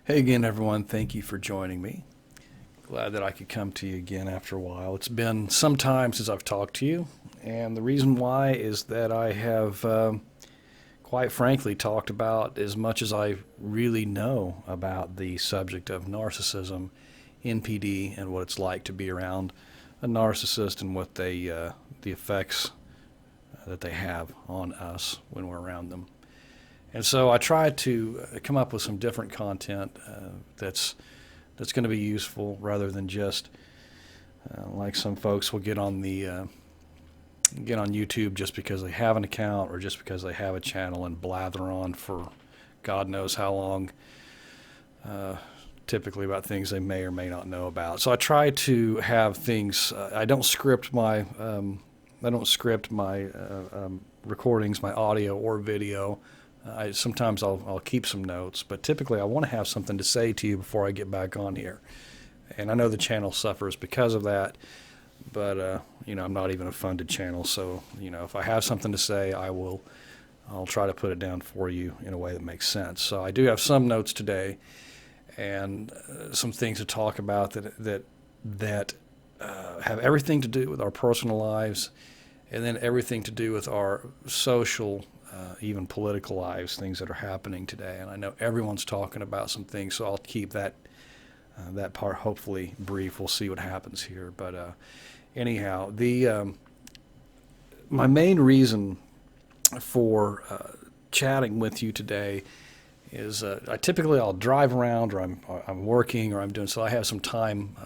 Hey again, everyone. Thank you for joining me. Glad that I could come to you again after a while. It's been some time since I've talked to you, and the reason why is that I have, quite frankly, talked about as much as I really know about the subject of narcissism, NPD, and what it's like to be around a narcissist and what the effects that they have on us when we're around them. And so I try to come up with some different content that's going to be useful rather than just like some folks will get on YouTube just because they have an account or just because they have a channel and blather on for God knows how long, typically about things they may or may not know about. So I try to have things. I don't script my recordings, my audio or video. Sometimes I'll keep some notes, but typically I want to have something to say to you before I get back on here. And I know the channel suffers because of that, but I'm not even a funded channel, so if I have something to say, I'll try to put it down for you in a way that makes sense. So I do have some notes today, and some things to talk about that have everything to do with our personal lives, and then everything to do with our social, even political lives, things that are happening today. And I know everyone's talking about some things, so I'll keep that part hopefully brief. We'll see what happens here. But anyhow, my main reason for chatting with you today is I'll drive around, or I'm working, or I'm doing so. I have some time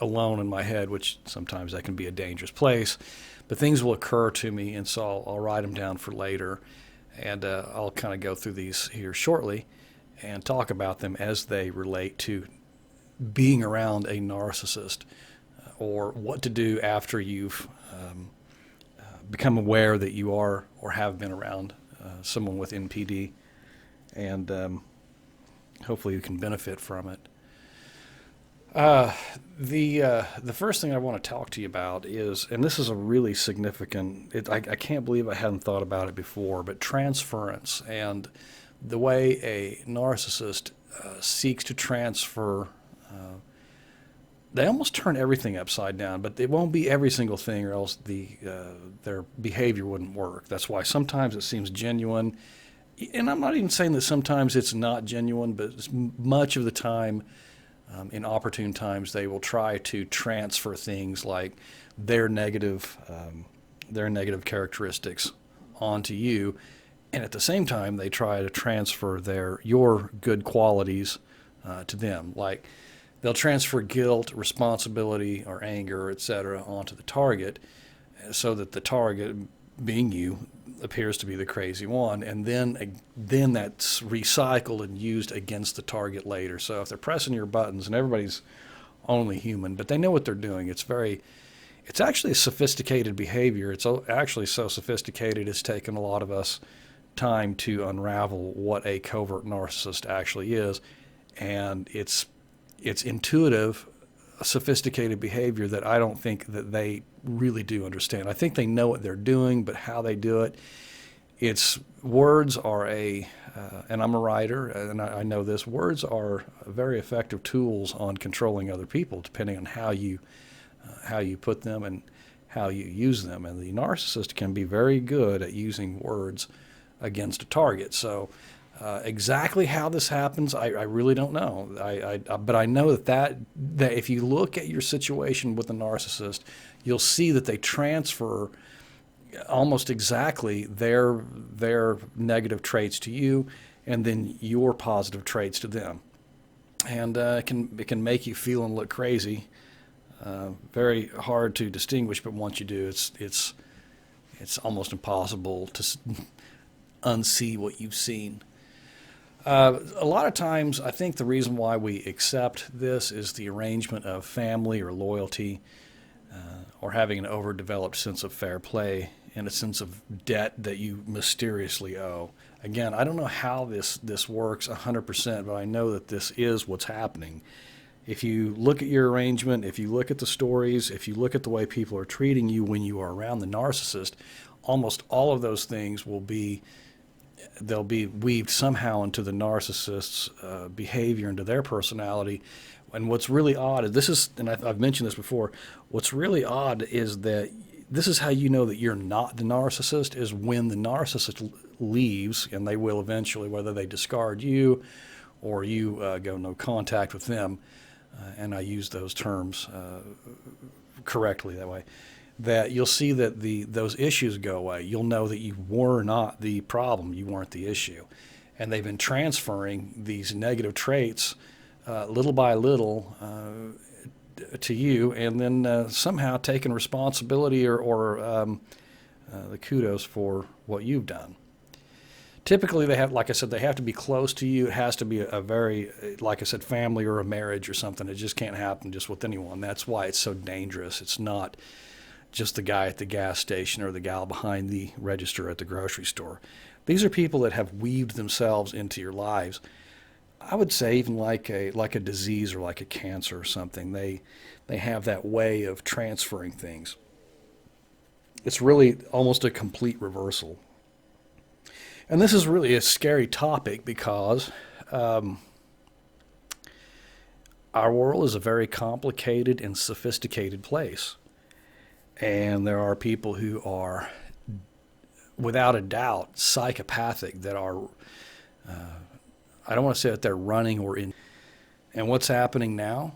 alone in my head, which sometimes that can be a dangerous place. But things will occur to me, and so I'll write them down for later, and I'll kind of go through these here shortly and talk about them as they relate to being around a narcissist, or what to do after you've become aware that you are or have been around someone with NPD, and hopefully you can benefit from it. The first thing I want to talk to you about is, and this is a really significant, I can't believe I hadn't thought about it before, but transference, and the way a narcissist seeks to transfer. They almost turn everything upside down, but it won't be every single thing, or else their behavior wouldn't work. That's why sometimes it seems genuine, and I'm not even saying that sometimes it's not genuine, but much of the time, in opportune times, they will try to transfer things like their negative characteristics onto you, and at the same time, they try to transfer your good qualities to them. Like they'll transfer guilt, responsibility, or anger, etc., onto the target, so that the target, being you, appears to be the crazy one, and then that's recycled and used against the target later. So if they're pressing your buttons, and everybody's only human, but they know what they're doing. It's actually a sophisticated behavior. It's actually so sophisticated it's taken a lot of us time to unravel what a covert narcissist actually is, and it's intuitive, sophisticated behavior that I don't think that they really do understand. I think they know what they're doing, but how they do it, words are and I'm a writer, and I know this, words are very effective tools on controlling other people, depending on how you put them and how you use them. And the narcissist can be very good at using words against a target. So exactly how this happens, I really don't know. But I know that if you look at your situation with a narcissist, you'll see that they transfer almost exactly their negative traits to you, and then your positive traits to them. And it can make you feel and look crazy. Very hard to distinguish, but once you do, it's almost impossible to unsee what you've seen. A lot of times, I think the reason why we accept this is the arrangement of family or loyalty, or having an overdeveloped sense of fair play and a sense of debt that you mysteriously owe. Again, I don't know how this works 100%, but I know that this is what's happening. If you look at your arrangement, if you look at the stories, if you look at the way people are treating you when you are around the narcissist, almost all of those things will be they'll be weaved somehow into the narcissist's behavior, into their personality. And what's really odd is this is, and I've mentioned this before, what's really odd is that this is how you know that you're not the narcissist, is when the narcissist leaves, and they will eventually, whether they discard you or you go no contact with them, and I use those terms correctly that way, that you'll see that those issues go away. You'll know that you were not the problem, you weren't the issue. And they've been transferring these negative traits little by little to you, and then somehow taking responsibility or the kudos for what you've done. Typically, they have, like I said, they have to be close to you. It has to be a very, like I said, family or a marriage or something. It just can't happen just with anyone. That's why it's so dangerous. It's not just the guy at the gas station or the gal behind the register at the grocery store. These are people that have weaved themselves into your lives. I would say even like a disease or like a cancer or something. They have that way of transferring things. It's really almost a complete reversal. And this is really a scary topic because our world is a very complicated and sophisticated place. And there are people who are, without a doubt, psychopathic, that are, I don't want to say that they're running or in. And what's happening now?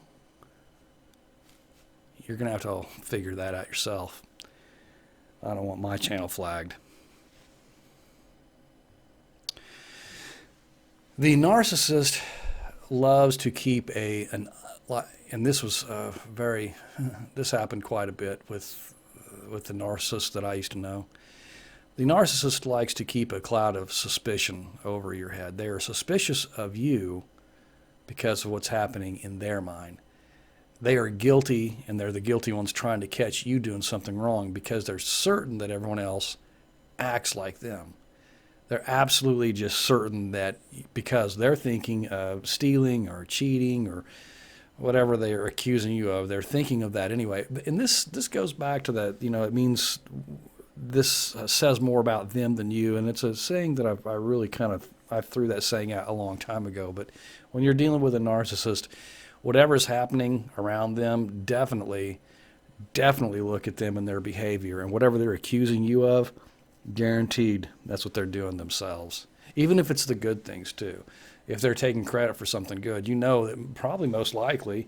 You're going to have to figure that out yourself. I don't want my channel flagged. The narcissist loves to keep and this was this happened quite a bit with the narcissist that I used to know. The narcissist likes to keep a cloud of suspicion over your head. They are suspicious of you because of what's happening in their mind. They are guilty, and they're the guilty ones trying to catch you doing something wrong because they're certain that everyone else acts like them. They're absolutely just certain that because they're thinking of stealing or cheating or whatever they are accusing you of, they're thinking of that anyway. And this goes back to that, it means this says more about them than you. And it's a saying that I threw that saying out a long time ago. But when you're dealing with a narcissist, whatever's happening around them, definitely look at them and their behavior. And whatever they're accusing you of, guaranteed that's what they're doing themselves. Even if it's the good things too. If they're taking credit for something good, that probably most likely,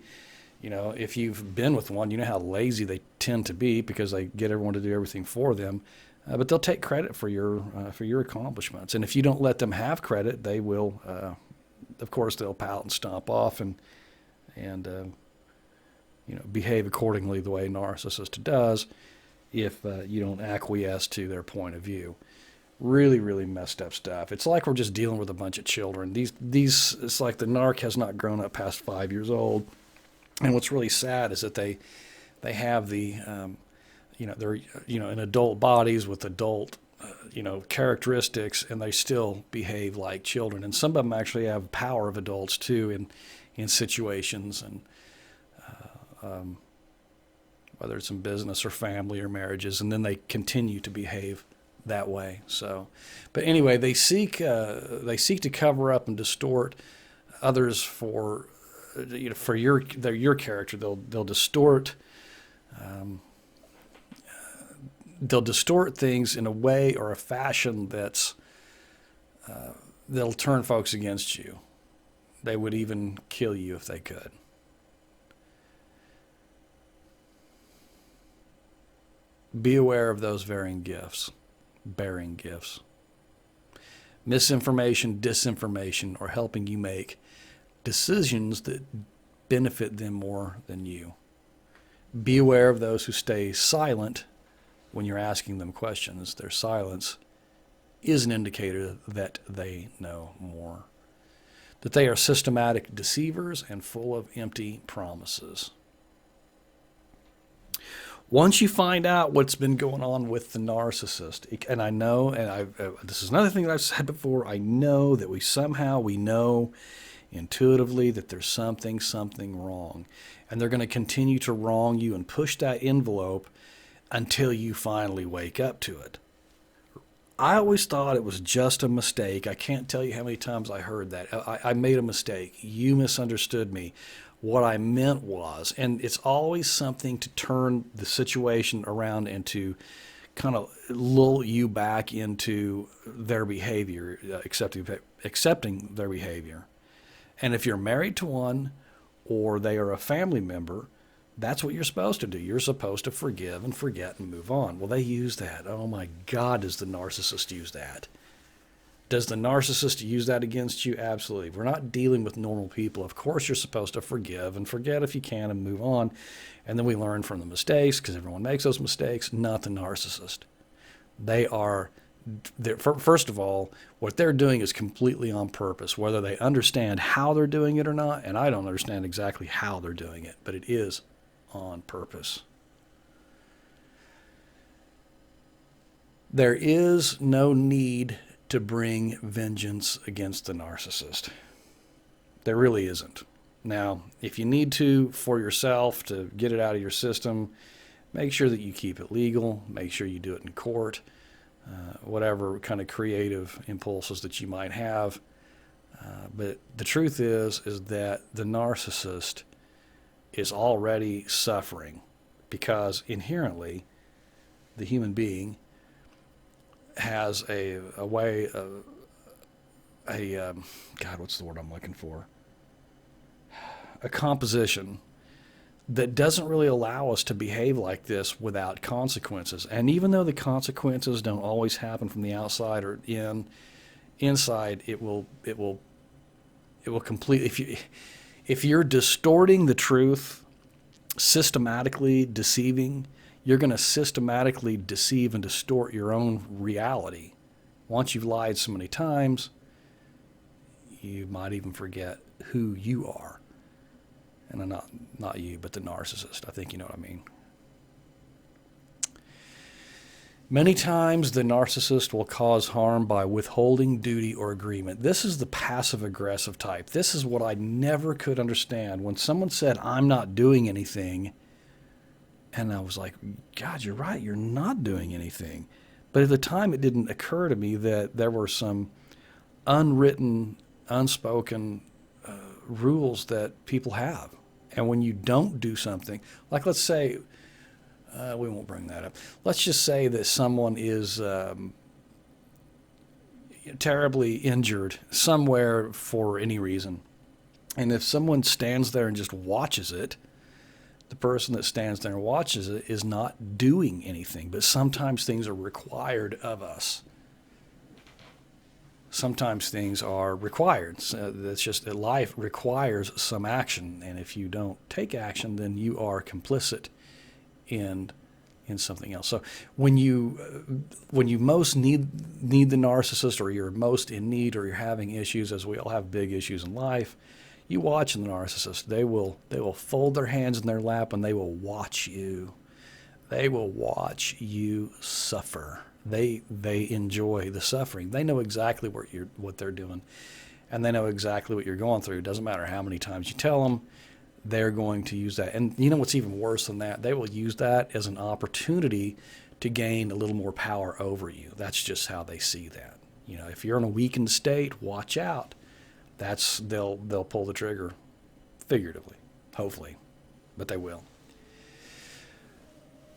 if you've been with one, you know how lazy they tend to be because they get everyone to do everything for them. But they'll take credit for your accomplishments. And if you don't let them have credit, they will, of course, they'll pout and stomp off and behave accordingly the way a narcissist does if you don't acquiesce to their point of view. Really, really messed up stuff. It's like we're just dealing with a bunch of children. It's like the narc has not grown up past 5 years old. And what's really sad is that they have the, they're, in adult bodies with adult, characteristics, and they still behave like children. And some of them actually have power of adults too in situations, and whether it's in business or family or marriages, and then they continue to behave that way. So, but anyway, they seek to cover up and distort others for your character. They'll distort things in a way or a fashion that's they'll turn folks against you. They would even kill you if they could. Be aware of those bearing gifts. Misinformation, disinformation, or helping you make decisions that benefit them more than you. Be aware of those who stay silent when you're asking them questions. Their silence is an indicator that they know more. That they are systematic deceivers and full of empty promises. Once you find out what's been going on with the narcissist, and I know, and this is another thing that I've said before, I know that we know intuitively that there's something wrong. And they're going to continue to wrong you and push that envelope until you finally wake up to it. I always thought it was just a mistake. I can't tell you how many times I heard that. I made a mistake. You misunderstood me. What I meant was, and it's always something to turn the situation around and to kind of lull you back into their behavior, accepting their behavior. And if you're married to one or they are a family member, that's what you're supposed to do. You're supposed to forgive and forget and move on. Well, they use that. Oh my God, does the narcissist use that? Does the narcissist use that against you? Absolutely. We're not dealing with normal people. Of course, you're supposed to forgive and forget if you can and move on. And then we learn from the mistakes, because everyone makes those mistakes, not the narcissist. First of all, what they're doing is completely on purpose, whether they understand how they're doing it or not. And I don't understand exactly how they're doing it, but it is on purpose. There is no need to bring vengeance against the narcissist. There really isn't. Now, if you need to for yourself to get it out of your system, make sure that you keep it legal. Make sure you do it in court. Whatever kind of creative impulses that you might have. But the truth is that the narcissist is already suffering, because inherently the human being has a way of God, what's the word I'm looking for? A composition that doesn't really allow us to behave like this without consequences. And even though the consequences don't always happen from the outside or inside, it will completely, if you're distorting the truth, systematically deceiving, you're going to systematically deceive and distort your own reality. Once you've lied so many times, you might even forget who you are. And not you, but the narcissist. I think you know what I mean. Many times the narcissist will cause harm by withholding duty or agreement. This is the passive-aggressive type. This is what I never could understand. When someone said, I'm not doing anything, and I was like, God, you're right, you're not doing anything. But at the time, it didn't occur to me that there were some unwritten, unspoken rules that people have. And when you don't do something, like let's say, we won't bring that up. Let's just say that someone is terribly injured somewhere for any reason. And if someone stands there and just watches it, the person that stands there and watches it is not doing anything. But sometimes things are required of us. Sometimes things are required. So that's just that life requires some action. And if you don't take action, then you are complicit in something else. So when you most need the narcissist, or you're most in need, or you're having issues, as we all have big issues in life, you watch the narcissist. They will fold their hands in their lap and they will watch you. They will watch you suffer. They enjoy the suffering. They know exactly what they're doing, and they know exactly what you're going through. It doesn't matter how many times you tell them. They're going to use that. And you know what's even worse than that? They will use that as an opportunity to gain a little more power over you. That's just how they see that. You know, if you're in a weakened state, watch out. They'll pull the trigger, figuratively, hopefully, but they will.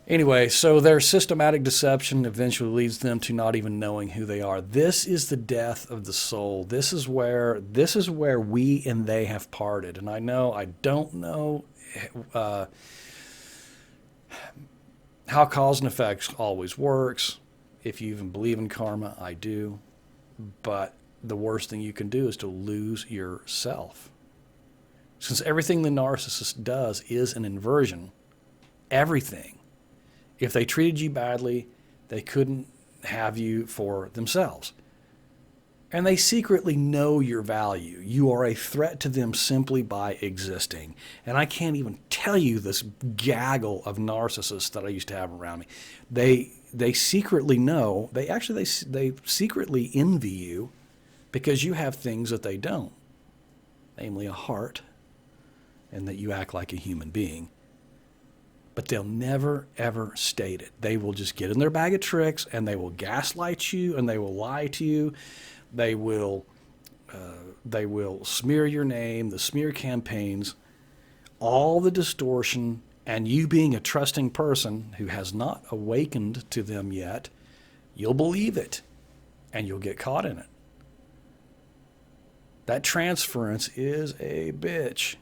Anyway, so their systematic deception eventually leads them to not even knowing who they are. This is the death of the soul. This is where we and they have parted. And I don't know how cause and effect always works. If you even believe in karma, I do. But the worst thing you can do is to lose yourself. Since everything the narcissist does is an inversion, everything. If they treated you badly, they couldn't have you for themselves. And they secretly know your value. You are a threat to them simply by existing. And I can't even tell you this gaggle of narcissists that I used to have around me. They secretly know, they secretly envy you because you have things that they don't, namely a heart, and that you act like a human being. but they'll never, ever state it. They will just get in their bag of tricks, and they will gaslight you, and they will lie to you. They will smear your name, the smear campaigns, all the distortion, and you being a trusting person who has not awakened to them yet, you'll believe it, and you'll get caught in it. That transference is a bitch.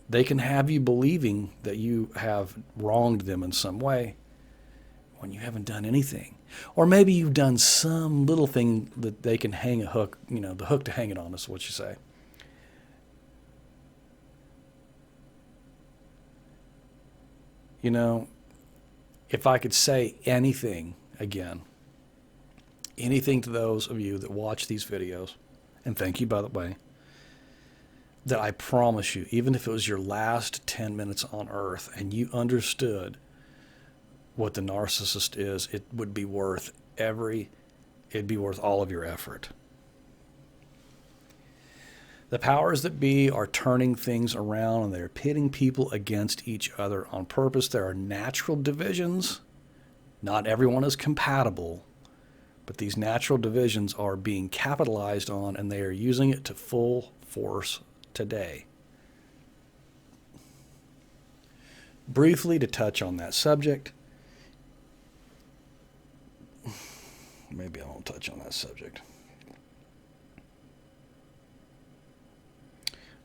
They can have you believing that you have wronged them in some way when you haven't done anything. Or maybe you've done some little thing that they can hang a hook, the hook to hang it on is what you say. If I could say anything again, anything to those of you that watch these videos, and thank you, by the way, that I promise you, even if it was your last 10 minutes on earth and you understood what the narcissist is, it would be worth all of your effort. The powers that be are turning things around, and they're pitting people against each other on purpose. There are natural divisions. Not everyone is compatible, but these natural divisions are being capitalized on, and they are using it to full force today. Briefly, to touch on that subject, maybe I won't touch on that subject.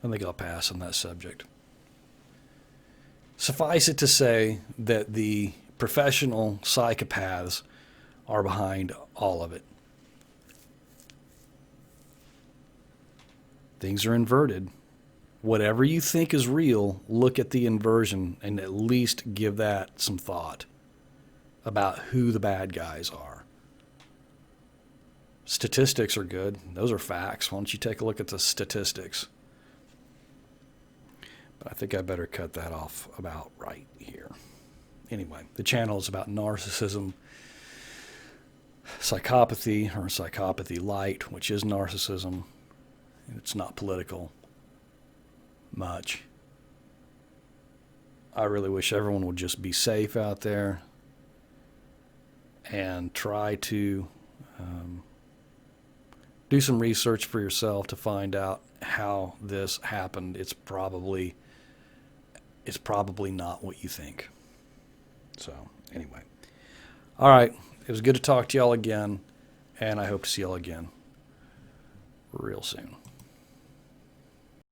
I think I'll pass on that subject. Suffice it to say that the professional psychopaths are behind all of it. Things are inverted. Whatever you think is real, look at the inversion and at least give that some thought about who the bad guys are. Statistics are good. Those are facts. Why don't you take a look at the statistics? But I think I better cut that off about right here. Anyway, the channel is about narcissism, psychopathy, or psychopathy light, which is narcissism. It's not political much. I really wish everyone would just be safe out there and try to do some research for yourself to find out how this happened. It's probably not what you think. So anyway, all right, it was good to talk to y'all again, and I hope to see y'all again real soon.